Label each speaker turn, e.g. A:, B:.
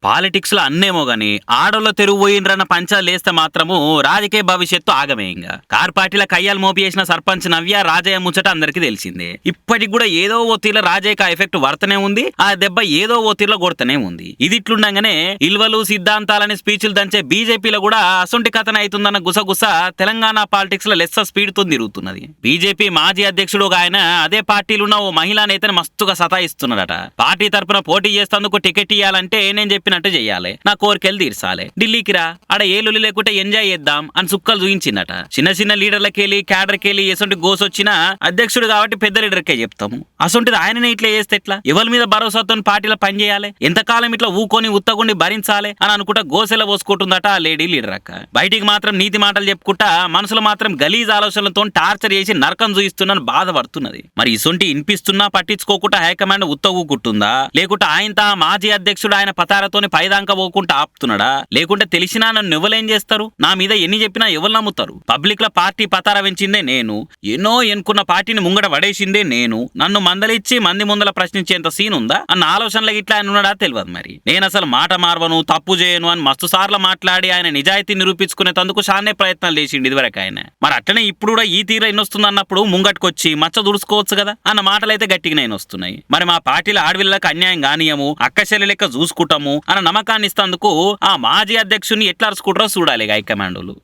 A: Politics లో అన్నేమో గాని ఆడోళ్ళ తెరువు పోయిండ్రన్న పంచాలు లేస్తే మాత్రము రాజకీయ భవిష్యత్తు ఆగమే. ఇంకా కార్ పార్టీల కయ్యాలు మోపేసిన సర్పంచ్ నవ్య రాజయ్య ముచ్చట అందరికి తెలిసిందే. ఇప్పటికి కూడా ఏదో ఓ తీర్ల రాజయ్యక ఎఫెక్ట్ వర్తనే ఉంది, ఆ దెబ్బ ఏదో ఓ తీర్ల కొడతనే ఉంది. ఇది ఇట్లుండగానే ఇల్వలు సిద్ధాంతాలని స్పీచ్లు దంచే బీజేపీలో కూడా అసొంటి కథన అవుతుందన్న గుసగుస తెలంగాణ పాలిటిక్స్ లో లెస్స స్పీడ్ తో తిరుగుతున్నది. బీజేపీ మాజీ అధ్యక్షుడు ఒక ఆయన అదే పార్టీలో ఉన్న ఓ మహిళా నేతని మస్తుగా సతాయిస్తున్నాడట. పార్టీ తరపున పోటీ చేస్తేందుకు టికెట్ ఇయ్యాలంటే నేను చెప్పినట్టు చెయ్యాలి, నా కోరికలు తీర్చాలి, ఢిల్లీకి రా, ఆడ ఏ లొల్లి లేకుంటే ఎంజాయ్ చేద్దాం అని సుక్కలు చూయించిందట. చిన్న చిన్న లీడర్లకెళ్ళి క్యాడర్కెళ్ళి ఎసొంటి గోసొచ్చినా అధ్యక్షుడు కాబట్టి పెద్ద లీడర్కే చెప్తాము. అసొంటిది ఆయననే ఇట్లా చేస్తే ఎట్లా? ఎవరి మీద భరోసాతో పార్టీలో పనిచేయాలి, ఎంతకాలం ఇట్లా ఊకొని ఉత్తగుండి భరించాలి అని అనుకుంటా గోసెల పోసుకుంటుందట ఆ లేడీ లీడర్ అక్క. బయటికి మాత్రం నీతి మాటలు చెప్పుకుంటా మనసులో మాత్రం గలీజ్ ఆలోచనలతో టార్చర్ చేసి నరకం చూయిస్తున్నాను బాధపడుతున్నది. మరి ఇసొంటి ఇనిపిస్తున్నా పట్టించుకోకుండా హైకమాండ్ ఉత్తగుకుంటుందా, లేకుంటే ఆయన మాజీ అధ్యక్షుడు ఆయన పతారతోని పైదాంక పోకుండా ఆపుతున్నాడా, లేకుంటే తెలిసినా నన్ను ఎవరేం చేస్తారు, నా మీద ఎన్ని చెప్పినా ఎవరు నమ్ముతారు? పబ్లిక్ లో పార్టీ పతార పెంచిందే నేను, ఎన్నో ఎన్నుకున్న పార్టీని ముంగడ పడేసిందే నేను, నన్ను మందలిచ్చి మంది ముందల ప్రశ్నించేంత సీన్ ఉందా అన్న ఆలోచనలో ఇట్లా ఆయన ఉన్నాడా తెలియదు. మరి నేను అసలు మాట మార్వను, తప్పు చేయను అని మస్తు సార్లు మాట్లాడి ఆయన నిజాయితీ నిరూపించుకునేందుకు చానే ప్రయత్నాలు చేసిండు ఇదివరకు ఆయన. మరి అట్లనే ఇప్పుడు కూడా ఈ తీర ఎన్నొస్తుంది అన్నప్పుడు ముంగట్టుకొచ్చి మచ్చ దుడుచుకోవచ్చు కదా అన్న మాటలైతే గట్టిగా నేను వస్తున్నాయి. మరి మా పార్టీల ఆడవిళ్ళకి అన్యాయం కానీయము, అక్కశల్య లెక్క చూసుకుంటాము అన్న నమ్మకాన్ని ఇస్తందుకు ఆ మాజీ అధ్యక్షుని ఎట్లా అరుచుకుంటారో చూడాలి హైకమాండోలు.